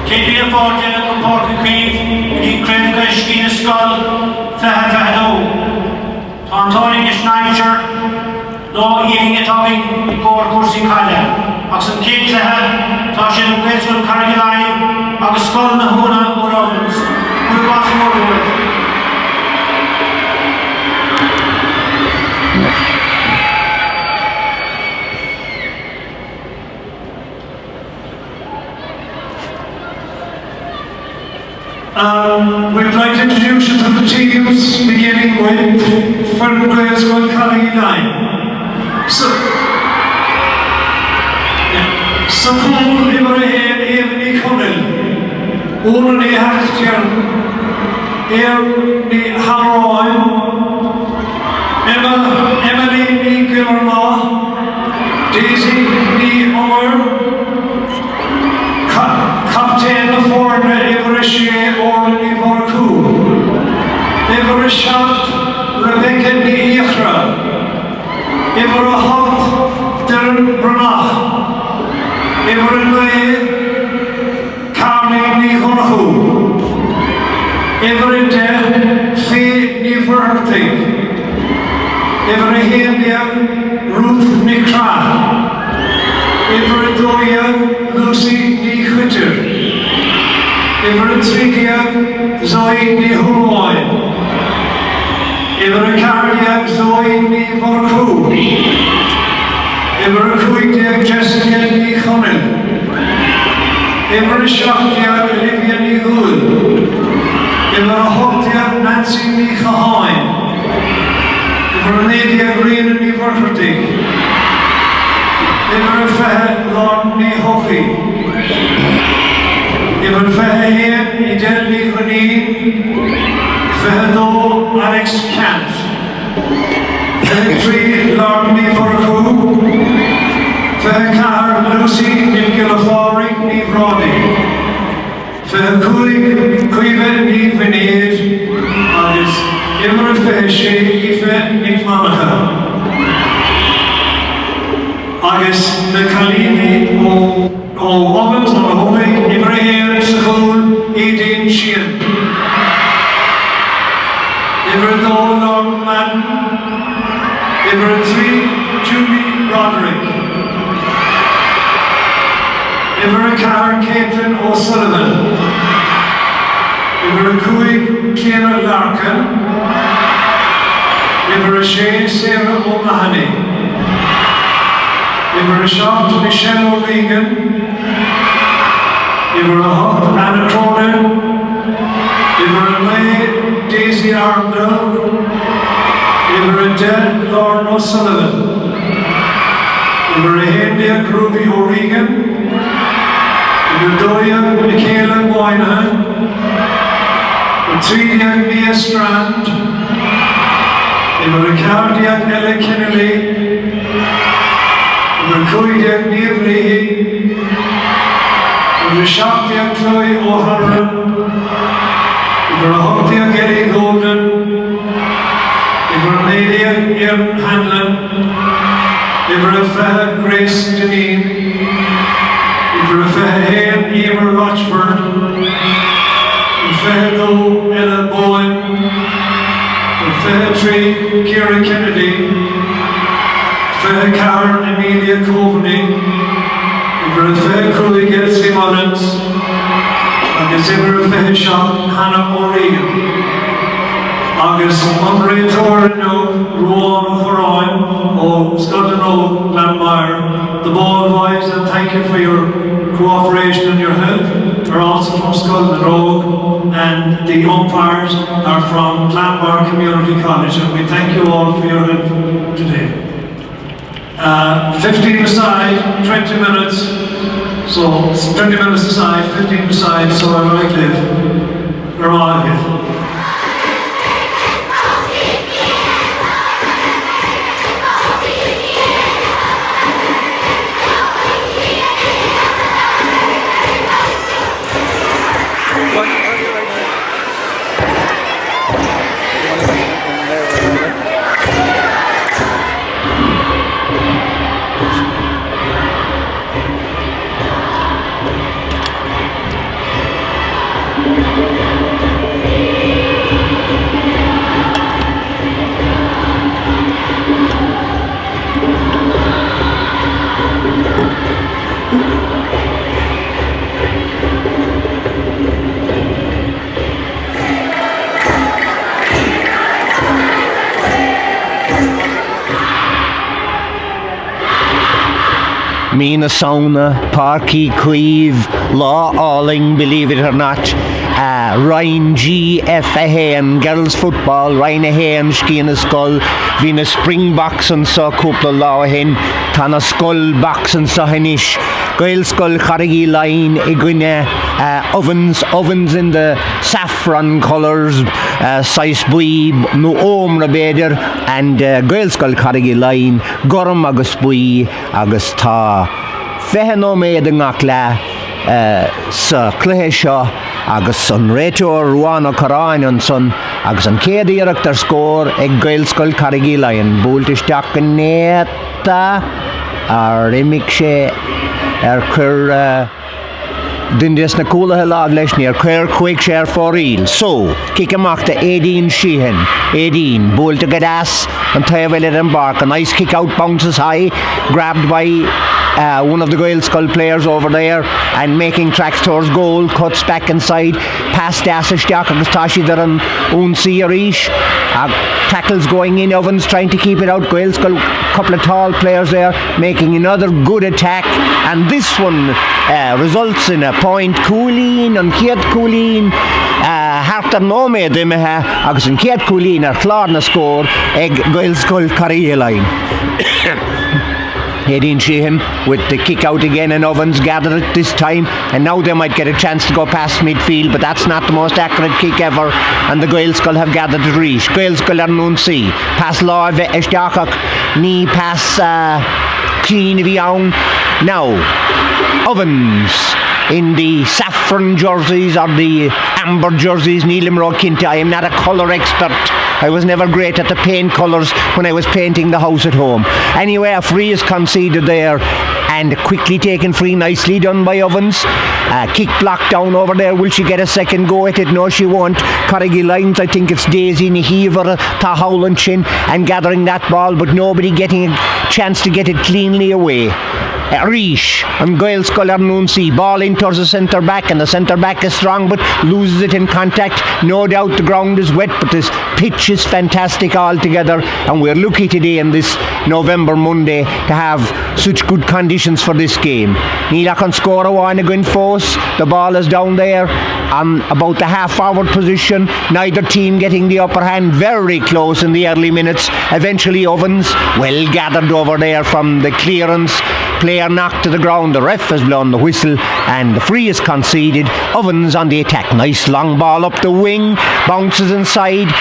Keeping a forte on Porky Creek, the Craig Gashkin Skull, Fahado. Tony Schneider, no eating it talking, Gore Kursi Kaya. Oxen Kate Zaha, Tashin Gretzel Carolina, August Skull Nahuna, or Owens. Who was more to it? We'd like to introduce you to the teams, beginning with from grade school Carolina. Sakul Ibrahim Evni Kunnel, Orni Hachtjan, Erni Haroy, Emily Ni Gilma, Daisy Ni Omer, Captain Ford Evereshe Orni Vorku, Evereshat Rebecca Ni Ichra, Everahot Darren Branach, Every Carney Ni Horhu, every day Fee Ni Vertig, every Hindia Ruth Ni Kra, every Doya Lucy Ni Hwitter, every Tridia Zoe Ni Hurwoy, every Cardia Zoe Ni Vorku, every Kuidia Jessica Ni Chonel, every Shaktia Olivia Ni Hood, every Hotia Nancy Ni Chahain, every Nadia Green Ni Vertig, every Fahed Lord Ni Hochi, every Fahed Idel Ni Hunin, Fahedo Alex Kant, every Lord Ni Vorku, Fehekar Lucy Ni Gilafari Ni Brody, Fehekui Kuive Ni Vinid, Agus Imre Feheshe Ife Ni Mamaha, Agus Mekalini O Ovens on Homing Ibrahim Sahul Edin Sheehan, Ibredo Long Madden, Ibretri Julie Roderick, Ibercar Caitlin O'Sullivan, Ibercui Kiana Larkin, Iberashe Sarah O'Mahony, Iberashot Michelle O'Regan, Iberahop Anna Cronin, Iberalay Daisy Arundel, Iberadel Lauren O'Sullivan, Iberahindia Ruby O'Regan, Doya Michaela Moynihan, Tridia Mia Strand, Ibercardia Ella Kennelly, Ibercuidia Niamh Leahy, Ibershaktia Chloe O'Halloran, Iberahoptia Getty Golden, Ibernadia Ian Hanlon, Iberafah Grace Deneen, Iberafah Emer Rochford, Iberafah Ella Bowen, Iberafah Kira Kennedy, Iberafah Karen Amelia Coveney, Iberafah Cruy Gelsey Mullins, Agus Iberafah Sean Hannah O'Regan, Agus Mumray Torino, Rowan O'Horoin, O Scotland O Glanmire, the ball boys, and thank you for your cooperation and your help, are also from Scotland Road, and the umpires are from Glanmire Community College, and we thank you all for your help today. 15 aside, 20 minutes, so 20 minutes aside, 15 aside, so I like live. We're all here. Mina Sauna, Parky, Cueve, Law Alling, believe it or not, Ryan G, F. Ahan, girls football, Ryan Ahan, Skeena Skull, Vina Springboks and so couple Law Ahan, Tana Skull Box and so Hanish, Goyles Skull, Charraig Leighin, Igwina, ovens in the saffron colours, Sais Bui, no Omra Beder, and Goyles Skull, Charraig Leighin, Gorm Agus Bui, Agus Ta, Fehano Maid and Akla, Sir Clehesha, agus an réiteoir Ruána Coráin an son agus an céad iarachtar scór ag Goyles Skull Charraig Leighin búltaisteach an néta ar imig sé ar chur Dundas na cúlathe lág leis ní ar chuir chuig sé ar fóríl. So, kick amachta Aideen Sheehan. Aideen, búlta gadas an taobhfuil an bark. A nice kick out bounces high, grabbed by one of the Goyles Skull players over there and making tracks towards goal, cuts back inside, past Dasashtiak agus Tashi there an Unsi Arish. Tackles going in, Ovens trying to keep it out. Goyles Skull, couple of tall players there making another good attack, and this one results in a point. Coolin and Kiat Coolin hartar nóméid imethe agus an Kiat Coolin ar chlár na scór ag Goyles Skull Charraig Leighin. Aideen Sheehan with the kick out again, and Ovens gathered it this time, and now they might get a chance to go past midfield, but that's not the most accurate kick ever, and the Goyles Skull have gathered to reach. Goyles Skull ar Nunsi, pass Láve Esteachach, ní pass clean of Young. Now Ovens in the saffron jerseys or the amber jerseys, Neelam Kinta. I am not a colour expert. I was never great at the paint colours when I was painting the house at home. Anyway, a free is conceded there and quickly taken free, nicely done by Ovens. Kick blocked down over there. Will she get a second go at it? No, she won't. Charraig Leighin, I think it's Daisy Nihiver, Tahowlan Chin, and gathering that ball, but nobody getting a chance to get it cleanly away. Rish and Goyles Skull ar Nunsi, ball in towards the centre back, and the centre back is strong but loses it in contact. No doubt the ground is wet, but this pitch is fantastic altogether, and we're lucky today in this November Monday to have such good conditions for this game. Neela can score a one again force. The ball is down there on about the half forward position, neither team getting the upper hand, very close in the early minutes. Eventually Ovens, well gathered over there from the clearance, player knocked to the ground, the ref has blown the whistle and the free is conceded. Ovens on the attack, nice long ball up the wing, bounces inside,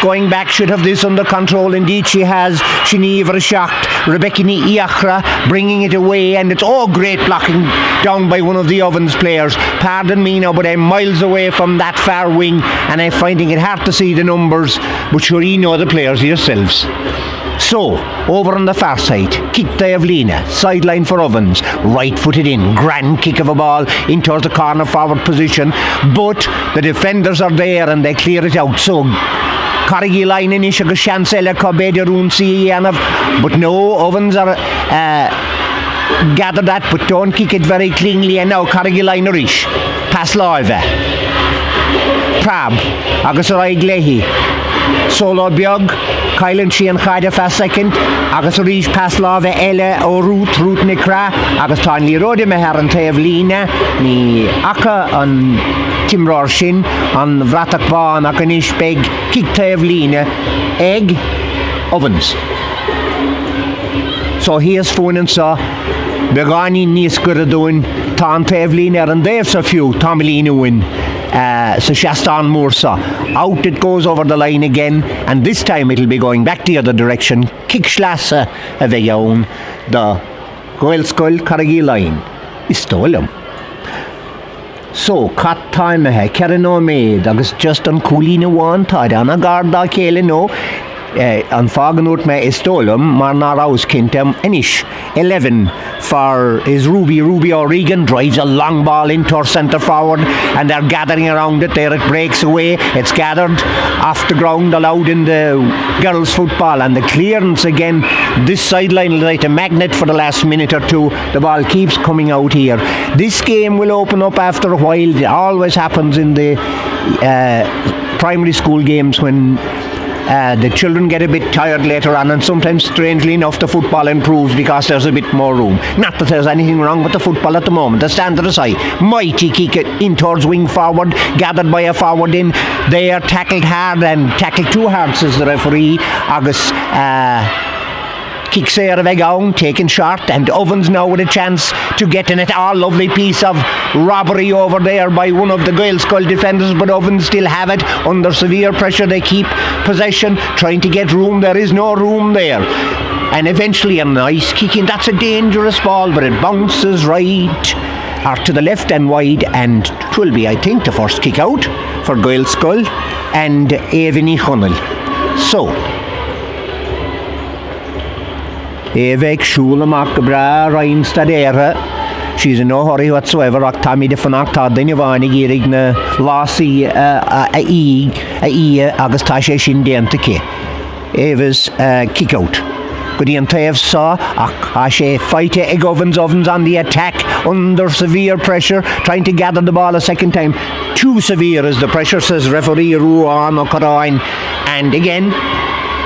going back, should have this under control, indeed she has. Shiniver shocked, Rebecca Iachra bringing it away, and it's great blocking down by one of the Ovens players. Pardon me now, but I'm miles away from that far wing and I'm finding it hard to see the numbers, but sure you know the players yourselves. So, over on the far side, kick to Evelina, sideline for Ovens, right footed in, grand kick of a ball in towards the corner forward position, but the defenders are there and they clear it out. So Charraig Leighin in Ishaga Shansella Cobedia Runsi Yanav, but no, Ovens are gather that, but don't kick it very cleanly, and now Charraig Leighin Rish, pass Láve, Prab, agus Roig Leahy, Solo Biog, Kylan Sheehan Chada for second, agus Rish pass Láve Ella o Ruth Nikra, agus Tánlí Rode Meher an Evelina, ni Aka an Timror Shin, an Vratak Ban ac an Ishbeg, kick to Evelina, egg, Ovens. So here's phone and saw, Begani Nis Guradoin, Tan to Evelina, and there's a few, Tomilina win. So Shastan Mursa. Out it goes over the line again, and this time it'll be going back the other direction. Kick Schlassa of a yawn. The Goyles Skull Charraig Leighin is stolen. So, cut time Kerino made, August just on Coolina one, Tadana Garda Kelino. An faganút me is stolam, mar ná rauskintam inish. 11 for is Ruby O'Regan, drives a long ball into our centre forward, and they're gathering around it. There it breaks away, it's gathered off the ground, allowed in the girls football, and the clearance again. This sideline is like a magnet for the last minute or two. The ball keeps coming out here. This game will open up after a while. It always happens in the primary school games when the children get a bit tired later on, and sometimes, strangely enough, the football improves because there's a bit more room. Not that there's anything wrong with the football at the moment. The standard is high. Mighty kick it in towards wing forward, gathered by a forward in. They are tackled hard, and tackled too hard, says the referee. Agus kicks there of taken short, and Ovens now with a chance to get in it. Lovely piece of robbery over there by one of the Goyles Skull defenders, but Ovens still have it under severe pressure. They keep possession, trying to get room. There is no room there, and eventually a nice kick in. That's a dangerous ball, but it bounces right or to the left and wide, and it will be, I think, the first kick out for Goyles Skull and Aveni Hunnell. So Évek Schulemak Bra Reinstadera. She's in no hurry whatsoever. Tommy de Fanakta Dinivani Girigna Lassie August Tasha Shindentake. Eva's kick out. Good Tav saw Ashe fight Ovens on the attack under severe pressure, trying to gather the ball a second time. Too severe is the pressure, says referee Ruan O'Carain. And again,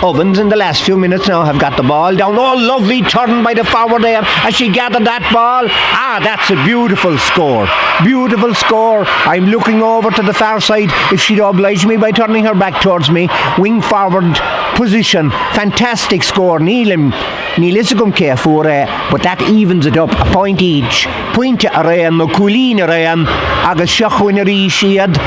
Ovens in the last few minutes now have got the ball down. Lovely turn by the forward there as she gathered that ball. That's a beautiful score. Beautiful score. I'm looking over to the far side if she'd oblige me by turning her back towards me. Wing forward position. Fantastic score. Nílisagum Kefure, but that evens it up. A point each. Point Arayan, no Coolin Arayan, Agus Shachwinnery Shiad.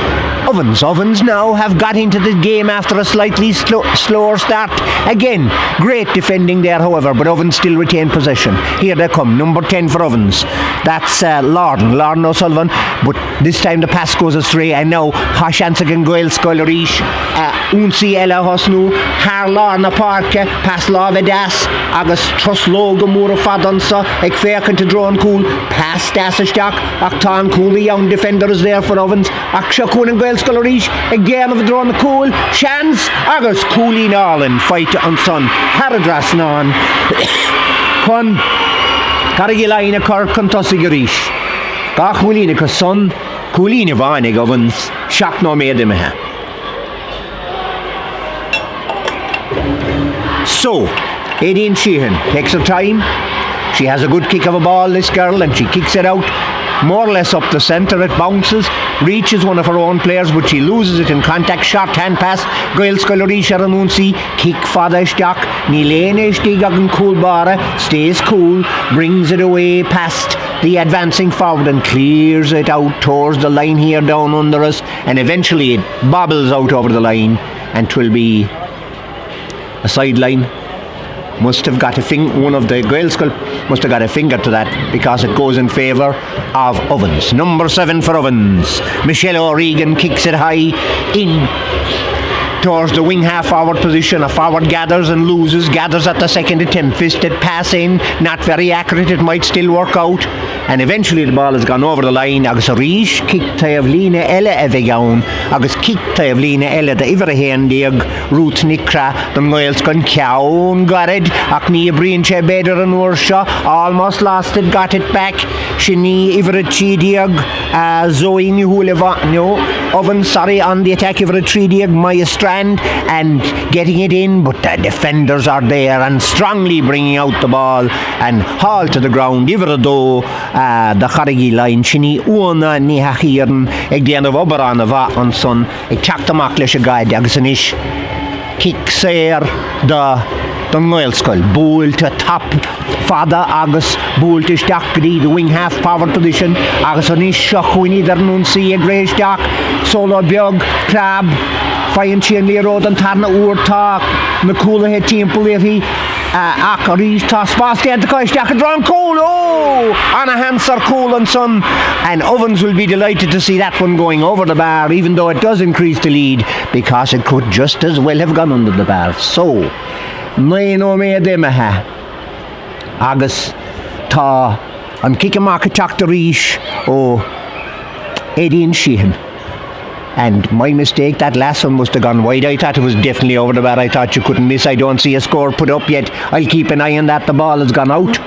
Ovens now have got into the game after a slightly slower start. Again, great defending there, however, but Ovens still retain possession. Here they come, number 10 for Ovens. That's Lauren O'Sullivan, but this time the pass goes astray, and now Hashansagan Goyles Skolarish, Unsi Ella Hosnu, Harlarna Parke, Pass Lavedas, Agus Trusloga Mura Fadansa, Ekferken to Drone Cool, Pass Dasashtak, Aktan Cool, the young defender is there for Ovens, Akshakun and Goyles Skolarish, again of the Drone Cool, Chance, Agus Cooley Narlin, fight on Son, Haradras Nan, Con Carigilina Korkan Tossigarish, Gachwilina Son, Coolina Vanig Ovens, Shak no Medemeha. So, Aideen Sheehan takes her time. She has a good kick of a ball, this girl, and she kicks it out more or less up the centre. It bounces, reaches one of her own players, but she loses it in contact. Short hand pass, Goyles Skolarish Aranunsi, kick Father Stock, Nilene Stigagan Coolbara, stays cool, brings it away past the advancing forward and clears it out towards the line here down under us, and eventually it bobbles out over the line, and 'twill be a sideline. Must have got one of the Goyles Skull must have got a finger to that, because it goes in favour of Ovens. Number 7 for Ovens. Michelle O'Regan kicks it high in towards the wing half forward position. A forward gathers and loses, gathers at the second attempt. Fisted pass in, not very accurate. It might still work out, and eventually the ball has gone over the line. Agus Rish kick to Evelina Ella Evegaun. Agus kick to Evelina Ella the Iverhen Diag Ruth Nikra the Goyles Gun Cown got it. Akni Breen Chebeder and Ursha almost lost it, got it back. Shini Iverachi Diag Zoe Nihuleva Ovens on the attack. Iverachi Diag Maya Strand and getting it in, but the defenders are there and strongly bringing out the ball and haul to the ground. Iverado the Charraig line Shini Una Nihachiren again of Oberanova on son a Chaktamaklish guy Dagsanish kicks there the Goyles Skull Bull to top Father Agus Bull to Stakri the wing half power position Agus Anish Shachwini der Nunsi a Grey Stak Solo Bjog Crab Fine Chain Road and Tarna Urtak Nakula head team Pulevi Akarish toss past the Antakai drawn cool. Anna Hanser cool and son, and Ovens will be delighted to see that one going over the bar, even though it does increase the lead, because it could just as well have gone under the bar. So Naino Medemaha Agus Ta and Kickamarka Chakterish Aideen Sheehan. And my mistake, that last one must have gone wide. I thought it was definitely over the bar. I thought you couldn't miss. I don't see a score put up yet. I'll keep an eye on that. The ball has gone out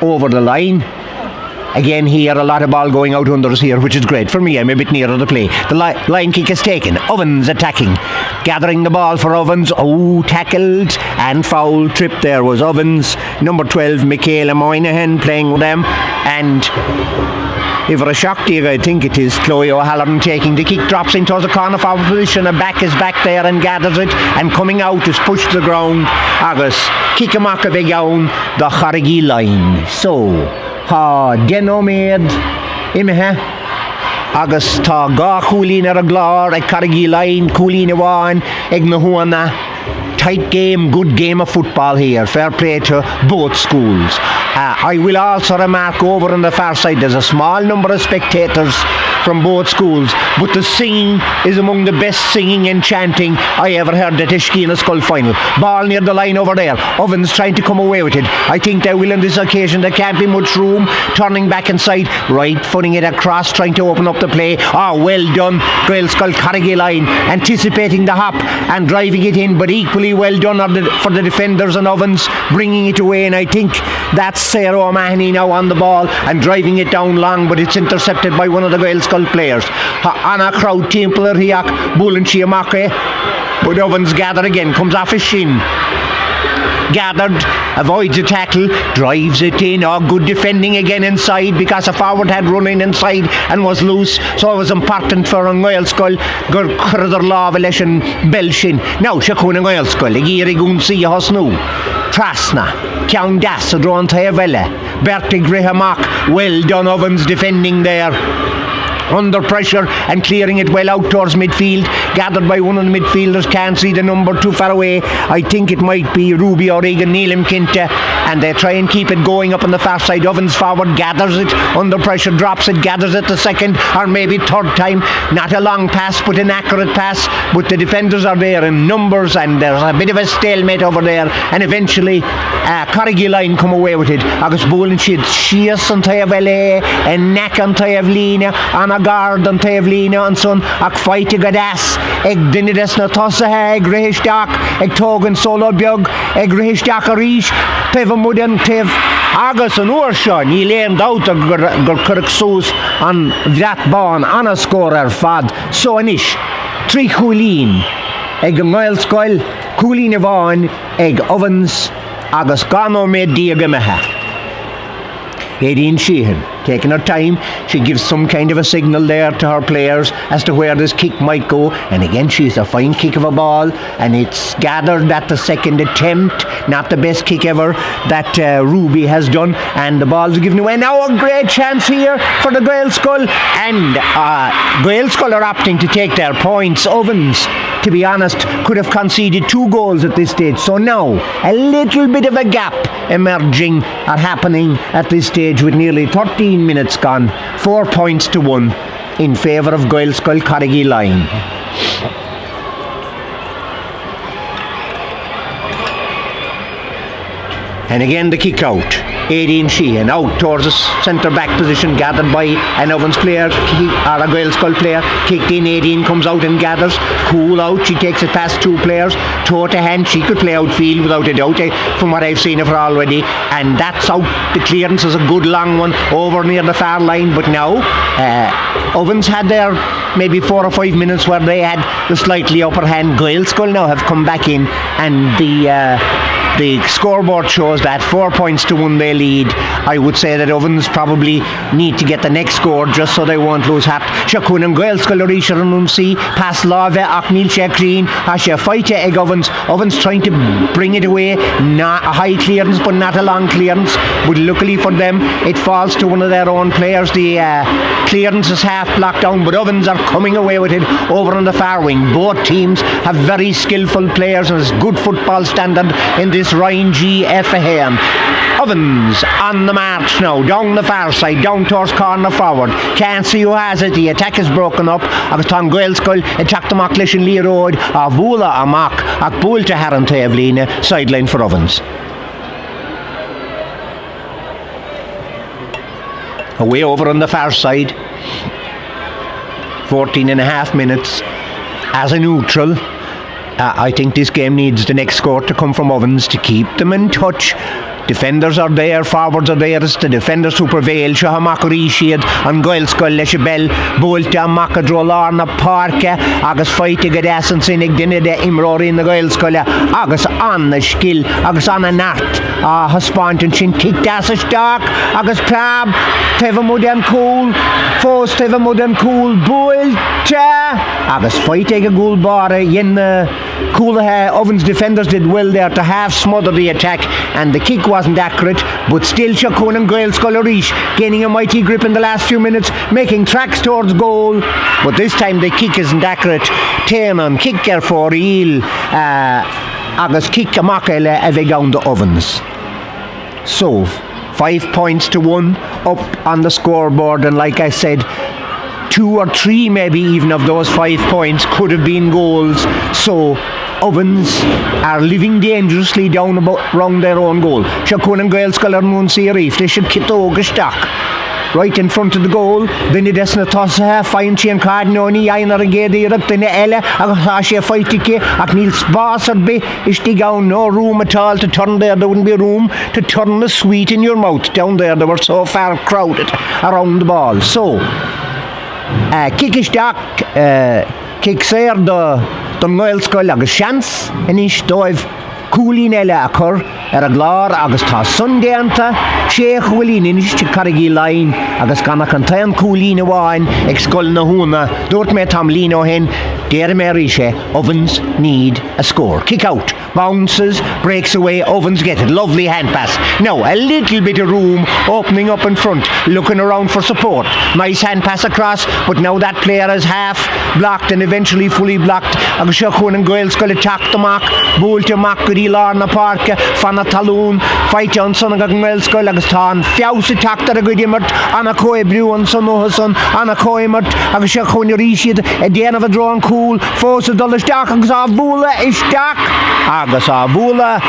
over the line. Again here, a lot of ball going out unders here, which is great for me. I'm a bit nearer the play. The line kick is taken. Ovens attacking. Gathering the ball for Ovens. Oh, tackled and foul. Trip there was Ovens. Number 12, Michaela Moynihan playing with them. And if for a shock to you, I think it is Chloe O'Halloran taking the kick, drops into the corner forward position, and back is back there and gathers it, and coming out is pushed to the ground. Agus kick him off a big down the Charraig line. So, Deno made Imehe. Agus tá gá Coolín ar a glár ag Charraig line, Coolín Iwan, ag na Huana. Tight game, good game of football here. Fair play to both schools. I will also remark over on the far side there's a small number of spectators from both schools, but the singing is among the best singing and chanting I ever heard at Ishkina Skull final. Ball near the line over there. Ovens trying to come away with it. I think they will on this occasion. There can't be much room. Turning back inside, right footing it across, trying to open up the play. Well done. Goyles Skull Charraig line, anticipating the hop and driving it in, but equally well done for the defenders and Ovens bringing it away. And I think that's Sarah O'Mahony now on the ball and driving it down long, but it's intercepted by one of the Goyles Skull players. Anna crowd Timpler Hiak, Bullin Chiamake, but Ovens gather again, comes off his shin. Gathered, avoids a tackle, drives it in. Good defending again inside because a forward had run in inside and was loose, so it was important for an Goyles Skull gur curder law election Belshin. Now Shakun and Goyles Skull, Igiri Gunsi Hosnu, Trasna, Count Das, Adron Tayavella, Bertie Grahamak. Well done, Ovens defending there. Under pressure and clearing it well out towards midfield, gathered by one of the midfielders. Can't see the number too far away. I think it might be Ruby or Regan Neelam Kinta, and they try and keep it going up on the far side. Ovens forward, gathers it under pressure, drops it, gathers it the second or maybe third time. Not a long pass but an accurate pass, but the defenders are there in numbers and there's a bit of a stalemate over there, and eventually Charraig line come away with it. Agus Bolin Sheas and Tayavele and Neck and Tayavlina and a guard and Tayavlina and son ac fight gadas ag dinides na tosa ag rehistak ag togan solo biog ag rehistak a rish Tevamudan Tev Agus an Ursha ní léon out a gur curc sos an bhreat bán anna scorer fad so anish trí Coolín ag an Goyles Skull Coolín Ivan ag Ovens agus gano me diagameha. Aileen Sheehan taking her time. She gives some kind of a signal there to her players as to where this kick might go, and again she's a fine kick of a ball, and it's gathered at the second attempt. Not the best kick ever that Ruby has done, and the ball's given away. Now a great chance here for the Goyles Skull, and Goyles Skull are opting to take their points. Ovens, to be honest, could have conceded 2 goals at this stage, so now a little bit of a gap emerging or happening at this stage with nearly 13 minutes gone. 4 points to 1 in favour of Goyles Skull Charraig line. And again the kick out. Aileen Sheehan out towards the centre back position, gathered by an Ovens player or a Goyles Skull player. Kicked in, Aileen comes out and gathers. Cool out, she takes it past 2 players. Toe to hand, she could play outfield without a doubt from what I've seen of her already. And that's out. The clearance is a good long one over near the far line. But now Ovens had their maybe 4 or 5 minutes where they had the slightly upper hand. Goyles Skull now have come back in, and the scoreboard shows that 4 points to 1 they lead. I would say that Ovens probably need to get the next score just so they won't lose heart. Shakun and Goyles Skull Risha Ranumsi pass Lave Aknil Shakrin Hasha fight egg Ovens. Ovens trying to bring it away. Not a high clearance but not a long clearance. But luckily for them it falls to one of their own players. The clearance is half blocked down, but Ovens are coming away with it over on the far wing. Both teams have very skillful players and it's good football standard in this Ryan G. Effahan. Ovens on the march now, down the far side, down towards corner forward. Can't see who has it. The attack is broken up. Agus Tom Goyles Skull attack the Mocklish and Lee Road. Avula Amak Akbul to Haran Tevlina. Sideline for Ovens. Away over on the far side. 14 and a half minutes as a neutral. I think this game needs the next score to come from Ovens to keep them in touch Defenders are there, forwards are there, it's the defenders who prevail. Shahamak Rishid and Goyles Gull Leshabel, Bolta Macadro Lorna Parka, Agus Fighty Gadassan Sinig Dinide Imrori in the Goyles Gull, Agus Anna Skill, Agus Anna Nart, Husband Chin Kick Dassa Stark, Agus Prab, Tevamud and Cool, Fos Tevamud and Cool, Bolta, Agus Fighty Gul Bara, Yen Cool Ovens defenders did well there to half smother the attack, and the kick wasn't accurate, but still Shakun and Goyles Scullerysh gaining a mighty grip in the last few minutes, making tracks towards goal, but this time the kick isn't accurate. Tiernan kicker for Eel, Agus kick a makele evegound the Ovens. So 5 points to 1 up on the scoreboard, and like I said, 2 or 3 maybe even of those 5 points could have been goals. So Ovens are living dangerously down around their own goal. Shakun and Goyles Sculler Moon Reef, they should kit stock right in front of the goal. Then it isn't a toss fine chain card no ni einer gedi rupt in elle a fight tike at Niels Bassard be is down, no room at all to turn there wouldn't be room to turn the sweet in your mouth down there. They were so far crowded around the ball. So kick is dark, kick there the Goyles Gull agus chance in is dóibh Coolín eile a chur a glár agus tá sundaanta sé chuilín inis te Charraig Leighin agus ganach an taon Coolín amháin ag scoil na húna dúirt mé tam lín ó hen déir mé ríise. Ovens need a score. Kick out, bounces, breaks away, Ovens get it, lovely hand pass. Now a little bit of room opening up in front, looking around for support. Nice hand pass across, but now that player is half blocked and eventually fully blocked. Agus Shakun and Goyles Scull attack the mark, Bolta Macri Lorna Park, Fanna Talún, fight on son agus Goyles Scull agus tá fiaus attack ar a goidimart, Anna Coy Brewan son Ohason, Anna Coymart, agus Shakun Rishid, a déan of a drawn cool, Fós a dul isteach agus á bhúla isteach, agus á bhúla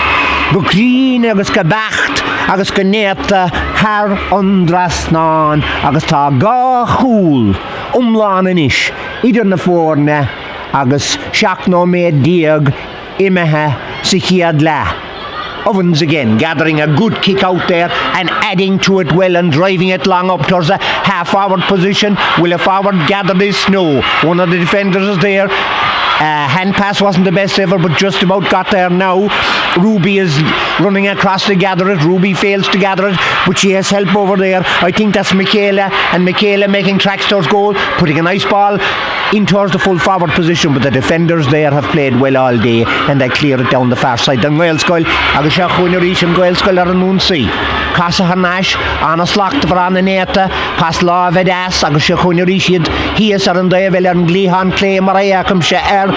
Bucrín agus go becht agus go néta Har Andrasnán agus tá gá chúl umláin inis idir na fórne agus seach nó méid díag imethe sa chiad le. Ovens again gathering a good kick out there and adding to it well and driving it long up towards a half forward position. Will a forward gather this? No. One of the defenders is there. Hand pass wasn't the best ever, but just about got there now. Ruby is running across to gather it. Ruby fails to gather it, but she has help over there. I think that's Michaela, and Michaela making tracks towards goal, putting a nice ball in towards the full forward position, but the defenders there have played well all day and they clear it down the far side. The Goyles Gull, agus Shakun Rishid and Goyles Gull are an see. Casa Hanash, Anna Slacht for Anna Neta, Pas La Vedas, agus Shakun Rishid, he is an Davel and Leighin Clay Mariacum Sha'er,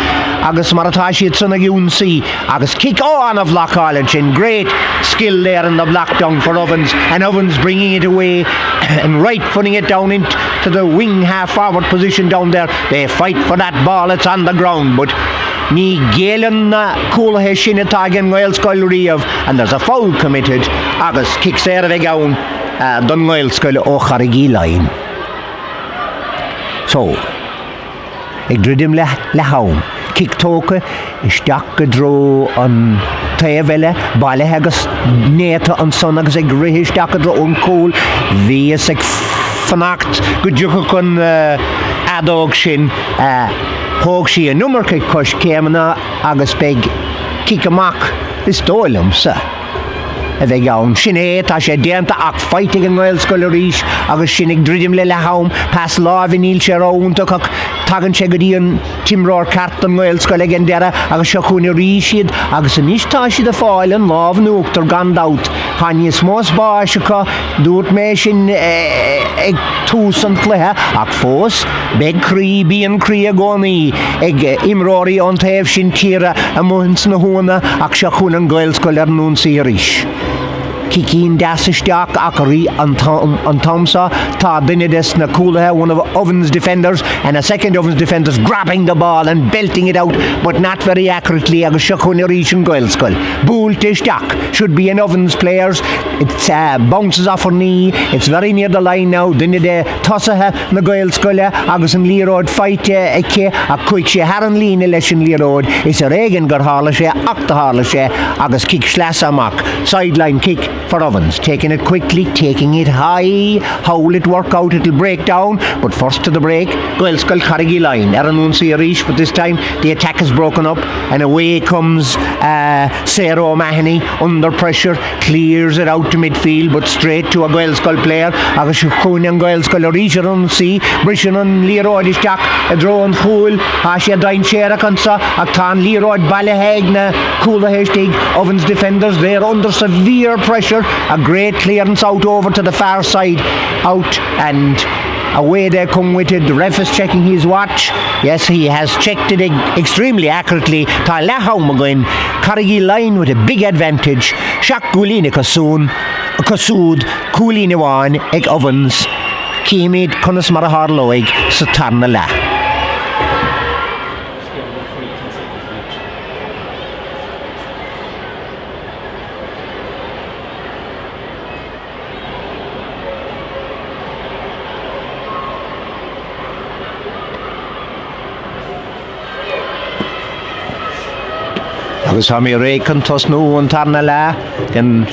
agus Maratashi Tsunag see, agus kick on of Loch College, and great skill there in the block down for Ovens, and Ovens bringing it away and right putting it down into the wing half forward position down there. They fight for that ball, it's on the ground, but ní gélan na cúlathe sin atá gin Goyles Scull riamh, and there's a foul committed agus kick there a bheith ann don Goyles Scull ó Charraig Leighin. So ag dridim le haun kick tóca isteach go dro an taobhile bailithe agus néta an son agus ag rithí isteach go dro ón cúl bhí is ag fanacht go dúcha chun adóg sin Hóg sí a numar cé cos céimena agus beg kick amach is dóilm sa. A bheith ann sin tá sé déanta ach fighting an Goyles Scull Rís agus sin ag dridim le haum pas lá bhíníl sé róntaach ach tagan sé go dtí an timróir cart an Goyles Scull ag an deire agus Shakun Rishid agus an istá siad a fáil an lábh nuachtar gandát chaine smós báisecha dúirt mé sin ag tús an chluthe ach fós beg crí bíon crí a gcónaí ag imróirí an taobh sin tíre a muhins na húna ach Shakun an Goyles Scull ar nún sa rís. Kicking Dassisteach Akari on Tomsa, Ta Benedis Nakula, one of Ovens' defenders, and a second Ovens' defenders grabbing the ball and belting it out, but not very accurately. Agus Shakun Rishid and Goyles Scull. Bolta Isteach should be an Ovens players. it bounces off her knee. It's very near the line now. Dinne de tossahe na Goyles goile agus an Leigh fight ike a quick she har an Leighin leis an Leigh. It's a Reagan gur hála sé achta hála sé agus kick slas amach. Sideline kick for Ovens, taking it quickly, taking it high. How will it work out? It'll break down, but first to the break. Goyles goil Charraig line. Eran see a reach, but this time the attack is broken up and away comes Sarah O'Mahony under pressure, clears it out to midfield, but straight to a Goyles goil player. Agus Shukunian Goyles goil reach around see Brishan on Leigh is Jack a drone fool. Hasha Dain Charraig Kansa Aktan Leigh Ballahegna Kula hashtag Ovens defenders there under severe pressure. A great clearance out over to the far side, out and away they come with it. The ref is checking his watch. Yes, he has checked it extremely accurately. Talahau Magoin Charraig line with a big advantage. Shak Gulina Kasoon Kasud Kulina Wan Egg Ovens Kimid Kunas Maraharloig Satarnala. Agus ha mi récan tos nú an tarna lá den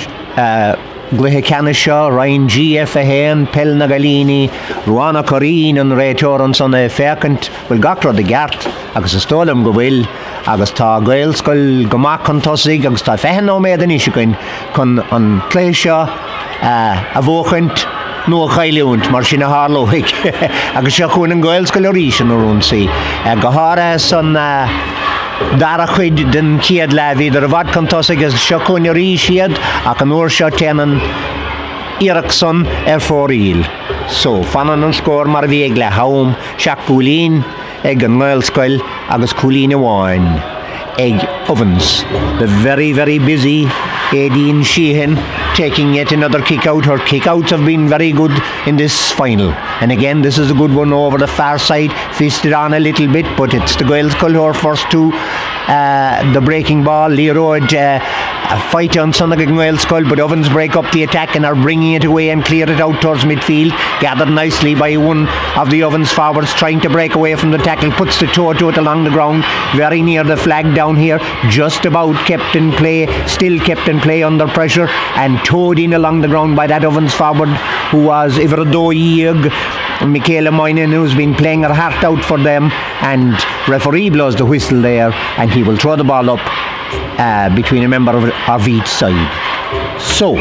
gluthe Canisha, Ryan GF a hen, Pel na Galini, Ruana Corín an réiteor an son fécant bhfuil gacra de gart agus a stólam go bhfuil agus tá Goyles goil gomach an tosig agus tá fehan ó méad an isicuin chun an cléisio a bhóchant nó a chailiúnt mar sin a hálóigh agus seo chun an Goyles goil ríis an orúnsaí go hára son Dara chuid den ciad levi der vad contosig as Shakun Rishiad ac an o'r shot tenan Ericsson fóríl. So fanan an score mar vieg le haum Shaq Coolin ag an Goyles goil agus Coolin Awain ag Ovens. The very busy Aideen Sheehan taking yet another kick out. Her kick outs have been very good in this final, and again this is a good one over the far side, fisted on a little bit, but it's the Goyles goal her first two. The breaking ball, Leigh a fight on Sunday Goyles goal, but Ovens break up the attack and are bringing it away and clear it out towards midfield, gathered nicely by one of the Ovens forwards trying to break away from the tackle, puts the toe to it along the ground, very near the flag down here, just about kept in play, still kept in play under pressure and towed in along the ground by that Ovens forward who was Iverdoig Michaela Moynihan, who's been playing her heart out for them, and referee blows the whistle there and he will throw the ball up between a member of each side. So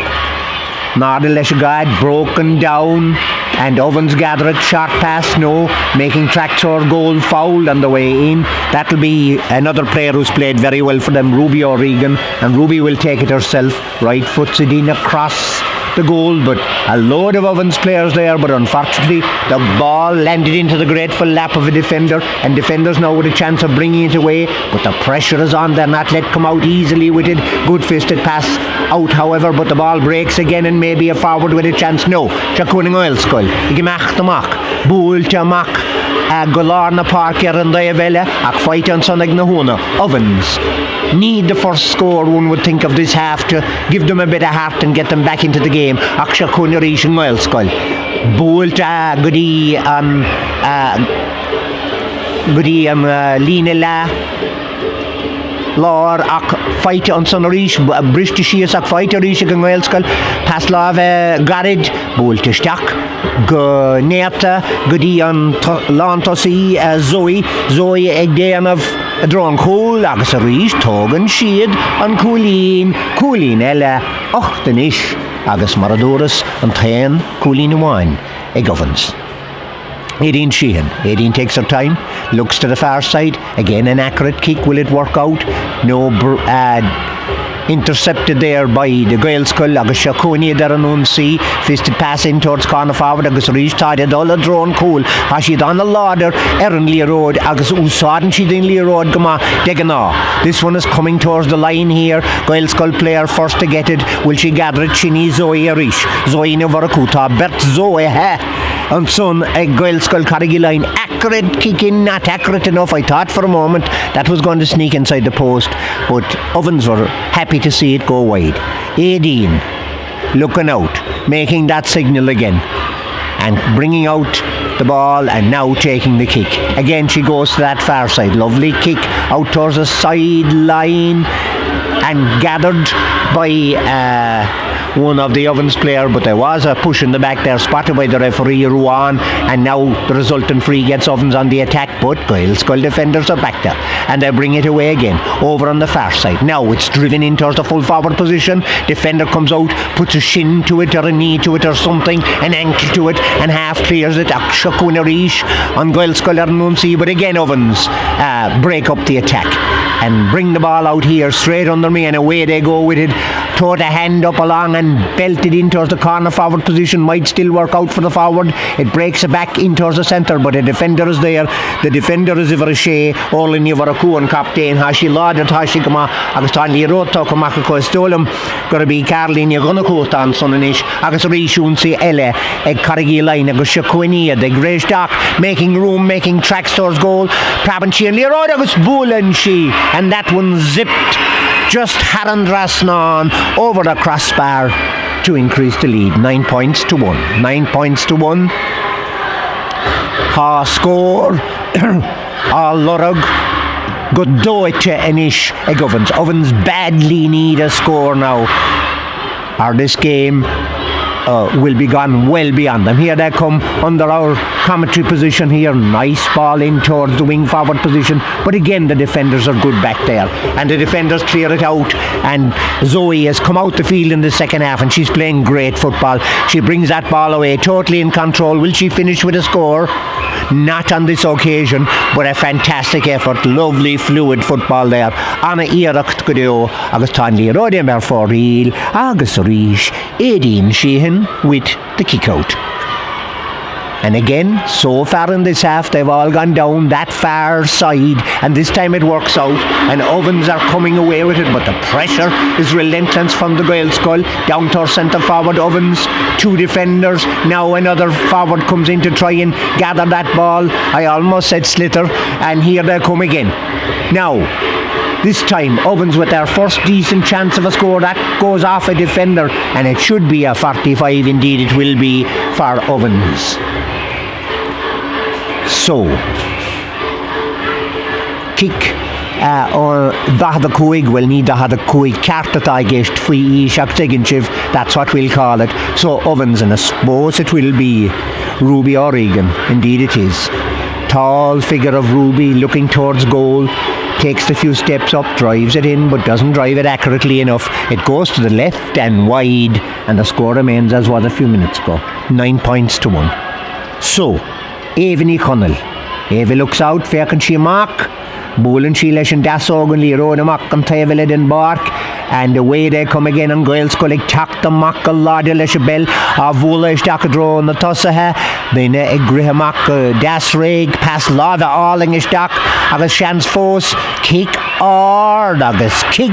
Nardal Leshagad broken down and Ovens gather it, short pass no, making tracks or goal fouled on the way in. That'll be another player who's played very well for them, Ruby O'Regan, and Ruby will take it herself, right foots it in across the goal, but a load of Ovens players there, but unfortunately the ball landed into the grateful lap of a defender, and defenders now with a chance of bringing it away, but the pressure is on, they're not let come out easily with it. Good fisted pass out however, but the ball breaks again and maybe a forward with a chance. No, Shakuning Goyles goal Igimach Tamak Bull Tamak Golarna Parker and Diavella ak fight on Sunday Nahuna. Ovens need the first score, one would think, of this half to give them a bit of heart and get them back into the game. Aksha Kunarish and Goyles goal Bulta Goody Leighin Lor ak fight on Sonorish British ak fight Orish and Goyles goal Paslav Garid Bulta Stak go Nerta Goody on Lantosi Zoe Egdean of a drone cool agus a Rish Togan Sheed on Coolin Ella Ochtenish agus Maradorus and Ten Coolin Wine Egg Ovens. Aideen Sheehan. Aideen takes her time, looks to the far side. Again, an accurate kick. Will it work out? No. Intercepted there by the Goyles goal agus Shakuni there an see fisted pass in towards corner forward agus reached target all a drone cool as she on the ladder Erin Leigh Road agus usaden she in Leigh Road gama degana. This one is coming towards the line here. Goyles goal player first to get it. Will she gather it? She needs Zoe Arish. Zoe Novarakuta Bert Zoe and son a Goyles goal Charraig line. Accurate kick in, not accurate enough. I thought for a moment that was going to sneak inside the post, but Ovens were happy to see it go wide. Aideen looking out, making that signal again, and bringing out the ball, and now taking the kick. Again, she goes to that far side. Lovely kick out towards the sideline, and gathered by one of the Ovens player, but there was a push in the back there, spotted by the referee Ruan, and now the resultant free gets Ovens on the attack, but Goyles Skull defenders are back there, and they bring it away again, over on the far side. Now it's driven in towards the full forward position. Defender comes out, puts a shin to it, or a knee to it, or something, an ankle to it, and half clears it. Shakuna-Rish on Goyles Skull Nunsi, but again Ovens break up the attack and bring the ball out here straight under me, and away they go with it. Throw the hand up along and belt it in towards the corner forward position. Might still work out for the forward. It breaks it back in towards the centre, but the defender is there. The defender is over a shea. Olin over a coup and captain. Hashi Lada Tashikama. Agustan Liroto Kamako Stolum. Gonna be Carlin Yagonakotan Sonanish. Agus Rishunsi Ele. A Carigi line. Agus Shakuini. The Grey Stock. Making room, making tracks towards goal. Prabanchi and Liro Agus Bulanchi. And that one zipped just Harandrasnan over the crossbar to increase the lead. 9 points to 1. 9 points to 1. Ha score. All Lorug. Good do it to Anish Ovens. Ovens badly need a score now, or this game will be gone well beyond them. Here they come under our commentary position here. Nice ball in towards the wing forward position, but again the defenders are good back there, and the defenders clear it out, and Zoe has come out the field in the second half, and she's playing great football. She brings that ball away, totally in control. Will she finish with a score? Not on this occasion, but a fantastic effort. Lovely fluid football there. Anna Iaracht Gudio Agus Tanli Rodember for real Agus Rish Edin Sheehan with the kick out. And again, so far in this half, they've all gone down that far side, and this time it works out, and Ovens are coming away with it, but the pressure is relentless from the Goyles Skull. Down to our centre forward, Ovens, 2 defenders. Now another forward comes in to try and gather that ball. I almost said slither, and here they come again. Now, this time, Ovens with their first decent chance of a score, that goes off a defender, and it should be a 45, indeed it will be for Ovens. So, kick the Coig will need the Coig Carta Gest Free Ishak Teginchiv, that's what we'll call it. So, Ovens, and I suppose it will be Ruby O'Regan, indeed it is. Tall figure of Ruby looking towards goal. Takes a few steps up, drives it in, but doesn't drive it accurately enough. It goes to the left and wide, and the score remains as was a few minutes ago. 9 points to 1. So, Aveni Connell. Ava looks out, fair can she mark. Bolin she lesh and Dassogan Liro the Mac and Tavelid and Bark. And away they come again on Goyles Skull. Tack the Mac a Lord Leshabel. Avula Stakadro on the Tossaha. Then a Grihamak Dasraig pass Lava Alling Stak. Agus Shans Fos kick or Agus kick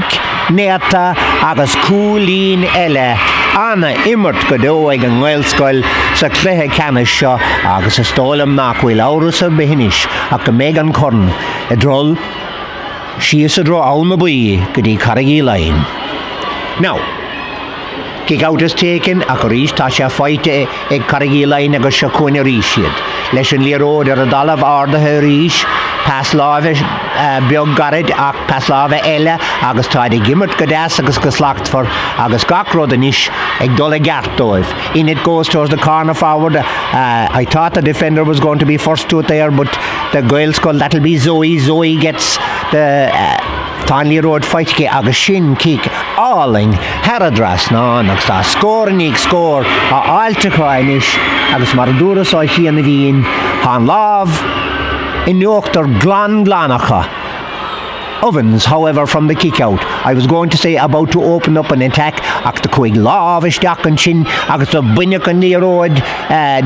Neata Agus Coolin Ella. Anna Immert Godoig and Goyles Skull. Sa Clehe Canisha Agus a Stolam Nakwil Aurus of Behinish. Aka Megan Corn. A droll. She is a draw on the boy, Goody Carraig line. Now, kick out is taken, a Corish Tasha fight a Carraig line, a Shakuna Rishid. Lesson Liro, the Radalav or the Herish, pass lava, Biog Garrett, pass lava Ella, Agus Tidy Gimmert Gadas, Agus Gaslacht for Agus Gakrodenish, a Dolagartov. In it goes towards the corner forward. I thought the defender was going to be first to it there, but the Goyles Skull, that'll be Zoe. Zoe gets the Tanley Road fight kick, Agus Shin kick, Alling, Haradras, no, Naxa, score and score, Altacoinish, Agus Maradura saw he and the Dean, Han Love, in the Octor Glan Glanacha. Ovens, however, from the kick out. I was going to say about to open up an attack. Ach the Coig Lavish Dakan Shin, Agus the Binnock and the road,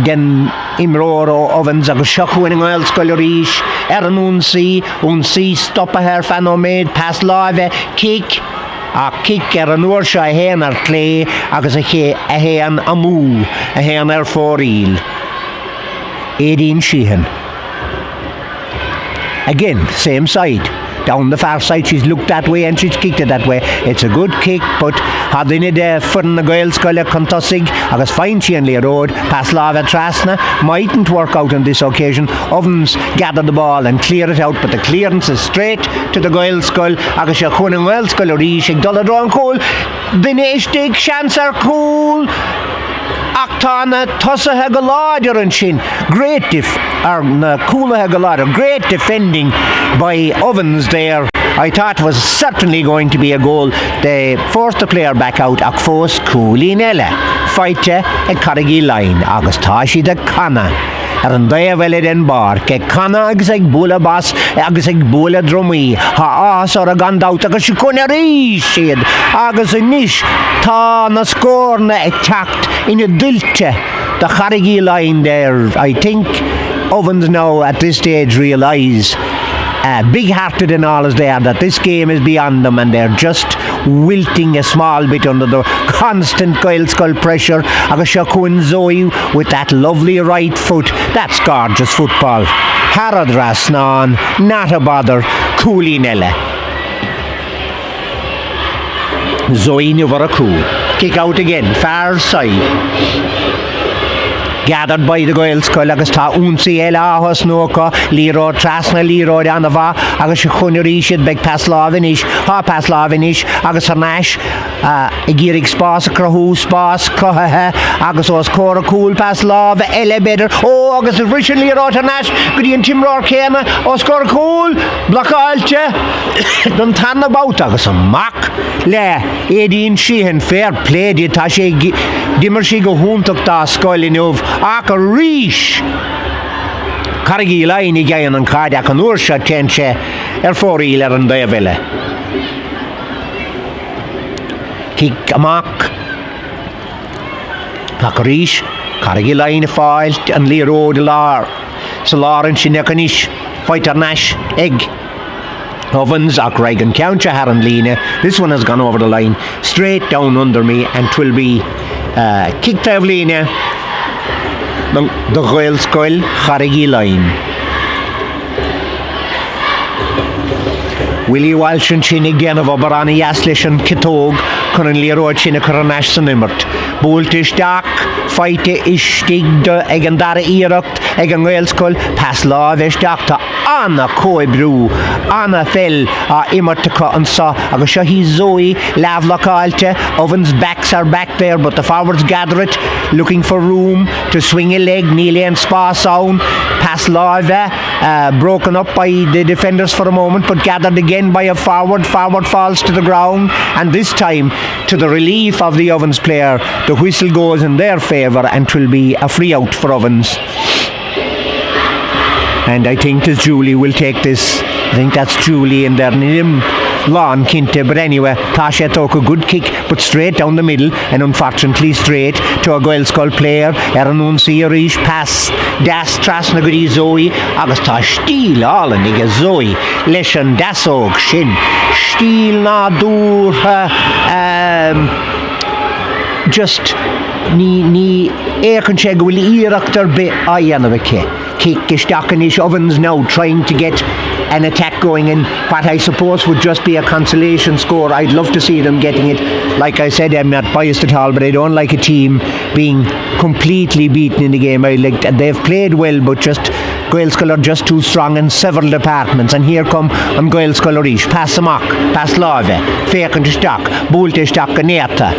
then Imroro Ovens, Agus Shaku and Goyles Skull Rish, Unsi, stop a hair fanomade, pass lava, kick. A kick an uorsha a hen ar clay, Agus a hen amu, a hen ar foril. 18 Sheehan. Again, same side. down the far side. She's looked that way and she's kicked it that way. It's a good kick, but had they need for the Goyles Scoil Contusig, agus fine she and Leigh Road, pass Lava Trasna, mightn't work out on this occasion. Ovens gather the ball and clear it out, but the clearance is straight to the Goyles Scoil, agus she Conan Goyles Scoil Rishig, Dolladron Cool, Bineshtig, Shancer Cool. Actana Tussa Hegalader and Shin. Great Kula Hegalader. Great defending by Ovens there. I thought was certainly going to be a goal. They forced the player back out. Akfos Coolinella. Fighter a Carnegie line. August Tashi the Kana. An daya vele den bar. Ke Kana agzeg bula bas. Agzeg bula drumi. Ha as or a gandout. Agus shikona rishid. Agus a nish. Ta na scorna attacked in a dilche. The Carnegie line there. I think Ovens now at this stage realise big-hearted and all is there that this game is beyond them and they're just wilting a small bit under the constant Goyles Scoil pressure. Agus Shaquin Zoe with that lovely right foot. That's gorgeous football. Harad Rasnan, not a bother. Coolinella. Zoe Nuvaraku. Kick out again, far side. Gathered by the Goyles Scoil agus tá únsaí eile áthas nócha Leigh trasna Leigh an a bha agus se chunaí siad beag Paslávinis agus ar náis I gírig spás a crothú spás cothathe agus os córa cúil Pasláv eile beidir agus is risin Leigh ar náis go dtíon timrár céna os córa cúil blacáilte don tanna bát agus an mac le édíon síhan fair play di tá sé dimmer sí go húntaach tá Scoil inniuh ach a ríis Carnegie line I gain an cardiac an úrsa tense fóríl ar an daya vile. Kick amach ach a ríis Carnegie line fáilt an Leigh Road lár sa lárin sin ecanish fight ar náis egg Ovens ach Reagan County har an Leighin. This one has gone over the line straight down under me and 'twill be kicked out of Leighin. The Goyles Scoil Charraig line. Willie Walsh and Chinnig Diana Barani Yaslish and Kitog currently road Chinna Karanash Sanimmert. Boltish Dak, Fight Ishtig de Egandara Erupt, Egan Goyles Scoil, Pass Lavish Doctor Anna Koi Brew, Anna Fell, Immertaka and Saw, Agashahi Zoe, Lavlock Alte, Ovens backs are back there, but the forwards gather it, looking for room to swing a leg, Neely and Spa Sound, Pass Lava, broken up by the defenders for a moment, but gathered again by a forward falls to the ground, and this time, to the relief of the Ovens player, the whistle goes in their favour and 'twill be a free out for Ovens. And I think that Julie will take this. I think that's Julie in their name. Lawn Kinte, but anyway, Tasha took a good kick, but straight down the middle, and unfortunately straight to a Goyles Scoil player. Anunsi Rish pass, Das Trasna Goody Zoe, Augusta Steel, all and nigga Zoe, Leshan Dasog, Shin, Steel Nadur, just ni Erkencheg will Erector be Ayanavake. Kick Gestachanish Ovens now trying to get an attack going in what I suppose would just be a consolation score. I'd love to see them getting it. Like I said, I'm not biased at all, but I don't like a team being completely beaten in the game. They've played well, but just Goyles Scoil are just too strong in several departments. And here come on Goyles Scoil Rish. Pass Amok, Pass Lave, Faken to Stock, Bulte Stock, Ganeta.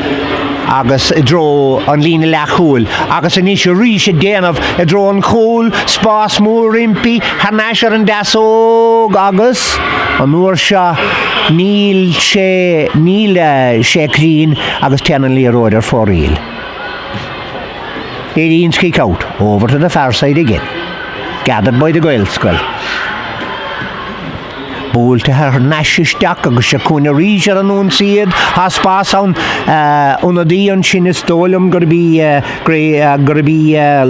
Agus draw on Leighin Lachul. Agus Anisha Rish again of a draw on Cool, Spas Moore Rimpy, Hanasher and Dasog. Agus on Ursha Neil She Green, Agus Tenanley Roder for real. 18's kick out over to the far side again. Gathered by the Goyles Scoil. Ball to her Nashishtak, agus Shakuna Reacher and Unseed, Haspas on Unadion Shinistolum, gonna be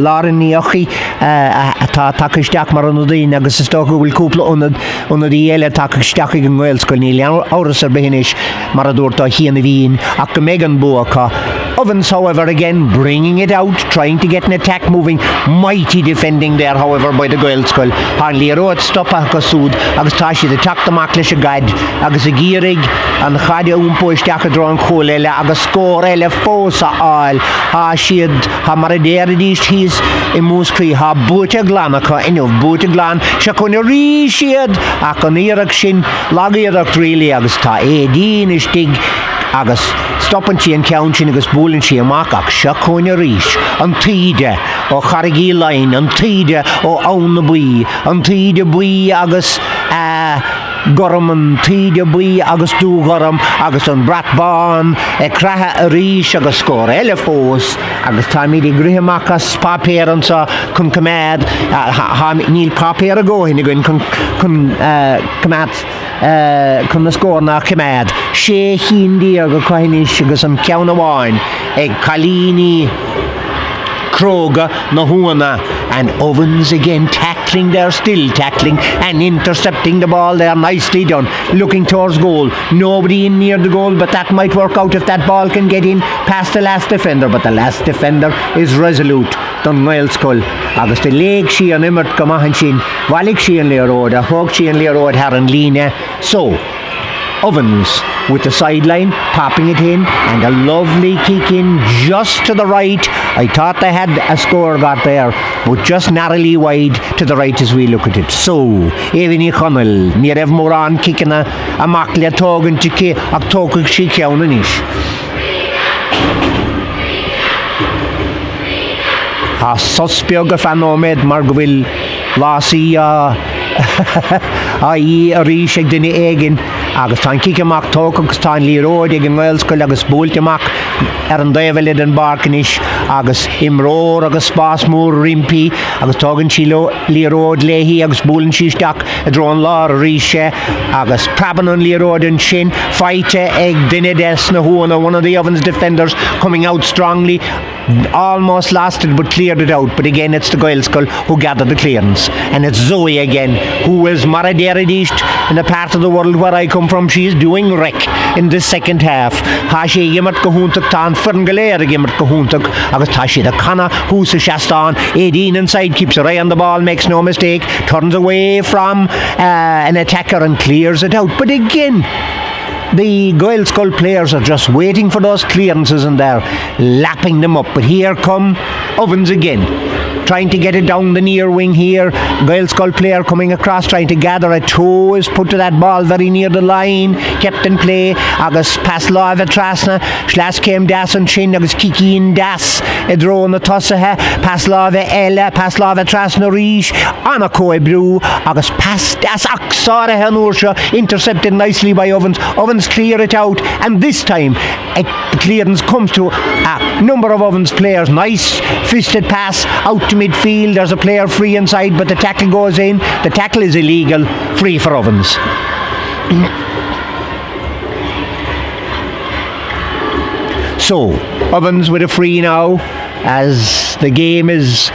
Lauren Niochi, Takishtak Maranudin, agus Stoku will couple Unadi Ella Takishtak and Goyles Scoil Nilian, Aurusar Behinish, Maradorta, he and the Veen, Akamegan Boaka. Ovens, however, again bringing it out, trying to get an attack moving. Mighty defending there, however, by the Goyles Scoil. Hanley Road, stop Akasud, Agastashi the the Maclish Gad, agus a Gierig, and Hadia Umpoistiak a drawn Colella, agus Scorella Fosa all, ha Shield, ha Maraderidish, he's in Muscree, ha Buta Glanaka, in of Buta Glan, Shakona Rishiad, Akonirak Shin, Lagirak really, agus ta Edin is dig. Agus stoppen she and counting agus bowling she amach ach Shakona Rish, an Tide, o Charraig Leighin, an Tide, o Auna Bui, an Tide Bui agus Gorum an Tide Bui agus Du Gorum, agus an Bratban, Craha a Rish agus score Elefos, agus Tammy de Grihamachas, Paparents kun Kamad, Neil Papar go, Hinigun kun Kamat. Kun na score na Kamad she hindi aga kahinish agus an ceanna wine Kalini Kroga na Huana and Ovens again tackling there, still tackling and intercepting the ball there, nicely done, looking towards goal, nobody in near the goal, but that might work out if that ball can get in past the last defender, but the last defender is resolute. Dun Goyles Cull agus the leg she an immert gamahan shin Valik she and Leroad a hog she and Leroad her and Leighin. So Ovens with the sideline popping it in and a lovely kick in just to the right. I thought they had a score got there, but just narrowly wide to the right as we look at it. So Evini Connell near Ev Moran kicking a Maclia Togan Chiki Octoku she Kiaunanish. A Suspiog fan Omed Margville Lassie I.e. a Rishag Dini Egin agus tan Kikamak Tok agus tan Leroad Egin Goyles Cull agus Bultimak an Davelid and Barkanish agus Imroor agus Basmoor Rimpi agus Togan Chilo Leroad Leahy agus Bulin Shishtak a drawn law Risha agus Prabanon Leroad and Shin Fight Egg Dinides na Huana, one of the Ovens defenders coming out strongly, almost lasted but cleared it out, but again it's the Goyles Cull who gathered the clearance, and it's Zoe again who is Maraderidish in the part of the world where I come from. She is doing wreck in this second half. Hashi Yimert Kahuntuk Tan Ferngalair Yimert Kahuntuk agus Tashi the Kana who's a Shastan 18 inside, keeps her eye on the ball, makes no mistake, turns away from an attacker and clears it out, but again the Goyles Cull players are just waiting for those clearances and they're lapping them up. But here come Ovens again, trying to get it down the near wing here. Goyles Cull player coming across, trying to gather a toe, is put to that ball very near the line, kept in play. Agus Paslava Trasna, Schlas came Das and Chin, Agus Kiki in Das, Edro na Tossaha, Paslava Ella, Paslava Trasna Rish, Anna Koe Brew, Agus Pas Das Aksara Hanursha, intercepted nicely by Ovens. Ovens clear it out, and this time the clearance comes to a number of Ovens players. Nice fisted pass out to midfield. There's a player free inside, but the tackle goes in. The tackle is illegal, free for Ovens. So Ovens with a free now as the game is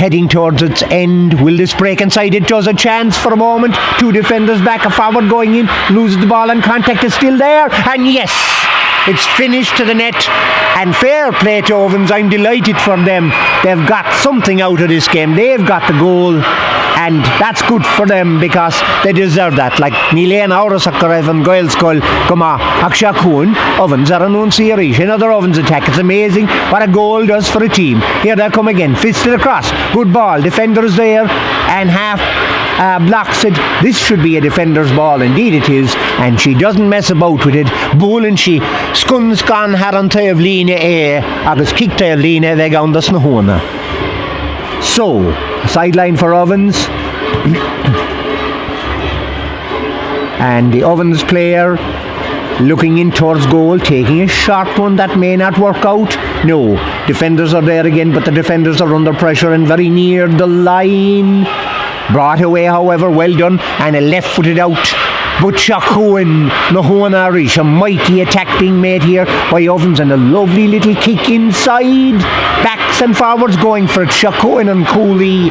heading towards its end. Will this break inside? It does. A chance for a moment. Two defenders back, a forward going in, loses the ball and contact is still there, and yes, it's finished to the net. And fair play to Ovens. I'm delighted for them. They've got something out of this game. They've got the goal, and that's good for them because they deserve that. Like Leighin Aurasakarev and Goyles Cull Goma Akshakun Ovens are an series. Another Ovens attack. It's amazing what a goal does for a team. Here they come again, fisted across, good ball, defender is there and half blocks it. This should be a defender's ball, indeed it is, and she doesn't mess about with it. Bowling she skunskan harantay of Leighin agus kickta of Leighin veg on the snahona. So sideline for Ovens and the Ovens player looking in towards goal, taking a short one that may not work out. No, defenders are there again, but the defenders are under pressure and very near the line. Brought away, however, well done, and a left-footed out. But Shakuin Nahona Rish, a mighty attack being made here by Ovens, and a lovely little kick inside. Backs and forwards going for it. Shakuin and Cooley.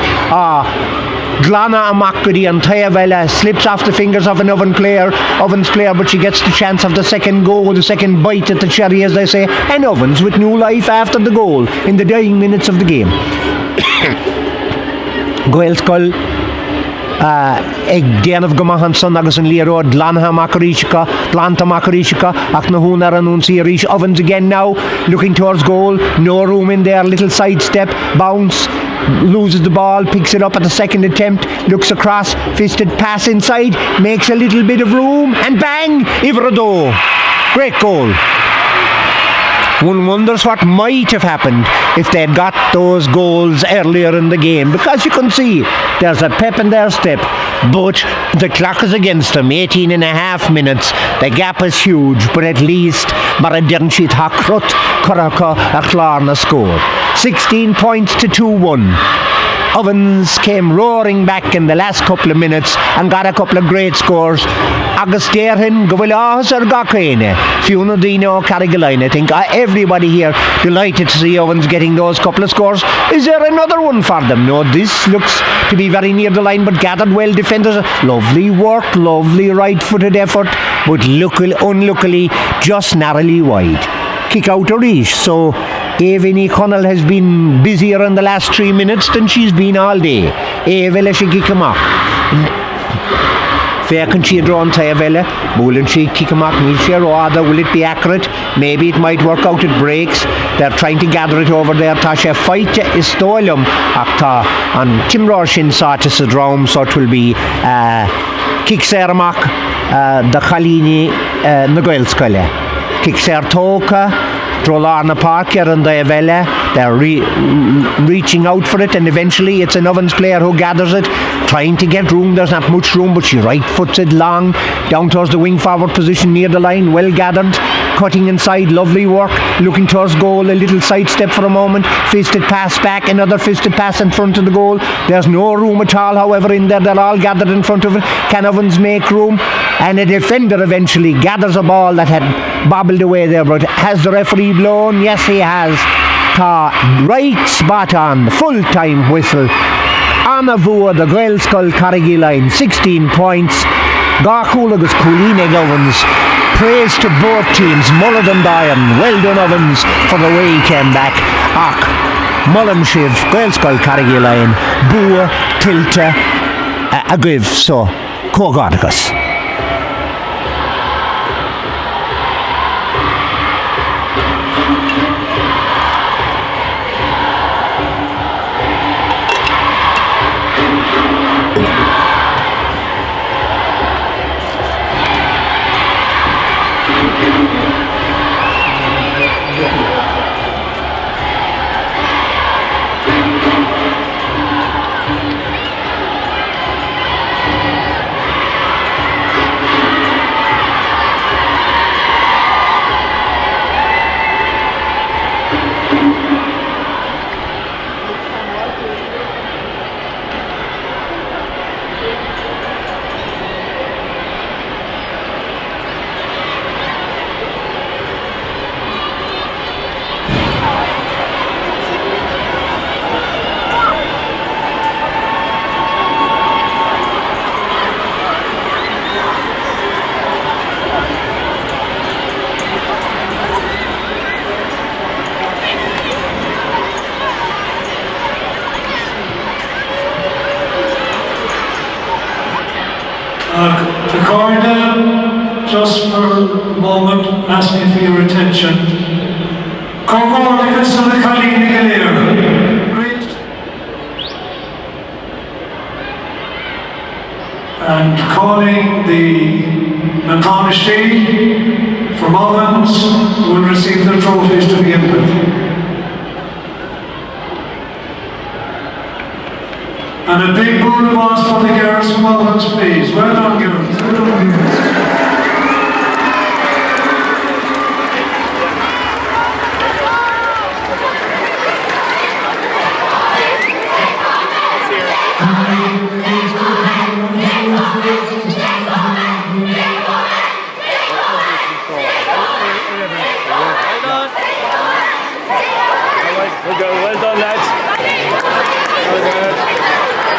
Glana Amakudi and Tayavella slips off the fingers of an Ovens player, but she gets the chance of the second goal, the second bite at the cherry, as they say. And Ovens with new life after the goal in the dying minutes of the game. Goyles Cull ag déanamh go maithan agus an líród Dlantha Macaríisica ach na húnar an ún Rís. Ovens again now, looking towards goal, no room in there, little sidestep, bounce, loses the ball, picks it up at the second attempt, looks across, fisted pass inside, makes a little bit of room, and bang, Ivredo. Great goal. One wonders what might have happened if they'd got those goals earlier in the game, because you can see there's a pep in their step, but the clock is against them. 18 and a half minutes. The gap is huge, but at least Maradernchit Hakrut Koraka a Klarna score. 16 points to 2-1. Ovens came roaring back in the last couple of minutes and got a couple of great scores. Agus Derhin Goyles or Gakene. Fiona Dino Carrigaline. I think everybody here delighted to see Ovens getting those couple of scores. Is there another one for them? No, this looks to be very near the line, but gathered well defenders. Lovely work, lovely right-footed effort, but unluckily just narrowly wide. Kick out a reach, so Avini Connell has been busier in the last 3 minutes than she's been all day. Avella she kick him up. Fair can she draw to Avella? Will she kick him up? Will it be accurate? Maybe it might work out at breaks. They're trying to gather it over there. Tasha fight is stolum acta and Timroshin Sartis Drum, so it will be Kiksermak the Khalini Goyles Kikser Toka Drolarna Parker and the Avella. They're reaching out for it, and eventually it's an Ovens player who gathers it, trying to get room. There's not much room, but she right foots it long down towards the wing forward position near the line. Well gathered, cutting inside, lovely work, looking towards goal, a little sidestep for a moment, fisted pass back, another fisted pass in front of the goal. There's no room at all, however, in there. They're all gathered in front of it. Can Ovens make room? And a defender eventually gathers a ball that had bobbled away there, but has the referee blown? Yes, he has. Right spot on, full-time whistle. Anavua, the Goyles Carrigy line, 16 points. Garkulagus Coolina Ovens. Praise to both teams, Mullard and Dyan. Well done, Ovens, for the way he came back. Ach, Mullen Shiv, Goyles Carrigy line, Bua, Tilta, Agiv, so, Kogadagus. The corridor, just for a moment, asking for your attention. Great. And calling the Natanishti from Ovens will receive the trophies to begin with. And a big round of applause for the girls from Ovens, please. Well done, girls. Well done, girls. Well done, lads.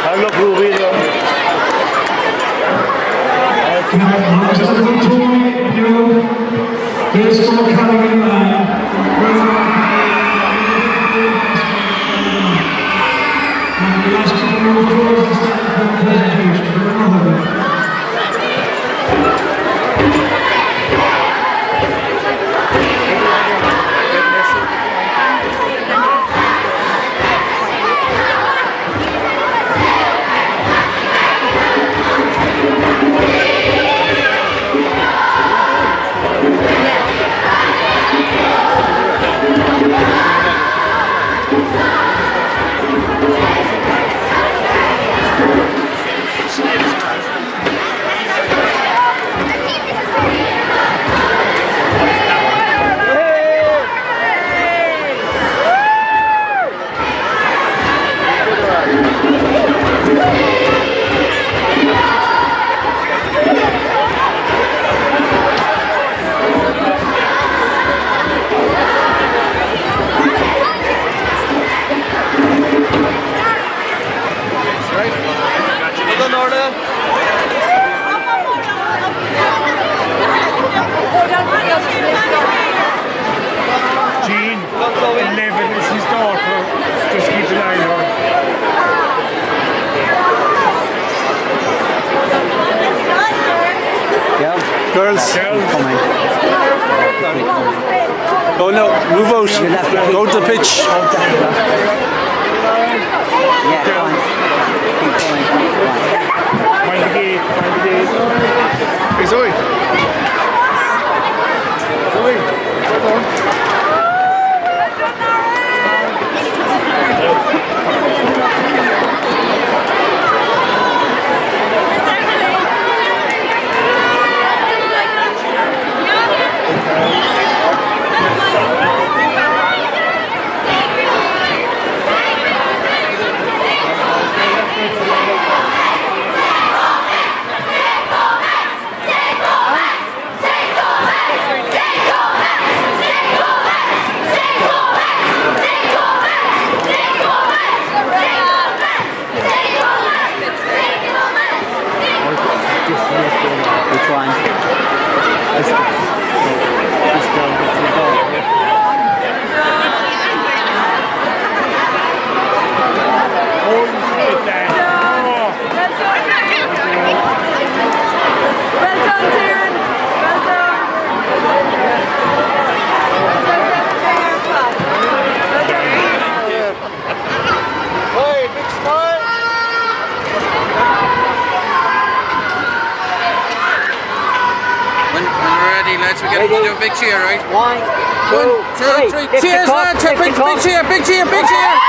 Have a look, Ruby. Here's from the Carrigan line. And the last 2 minutes, Coveney. Gene, 11 is his daughter. Just keep an eye on her. Girls, Coming. oh no, move out. Go to the pitch. Yeah, go on. Keep going. Mind the gate, mind the gate. Hey Zoe. Zoe, hold on. Which one? When we're ready, lads, we're getting to do a big cheer, right? 1, 2, 3. Cheers, lads! Big cheer, big cheer, big cheer!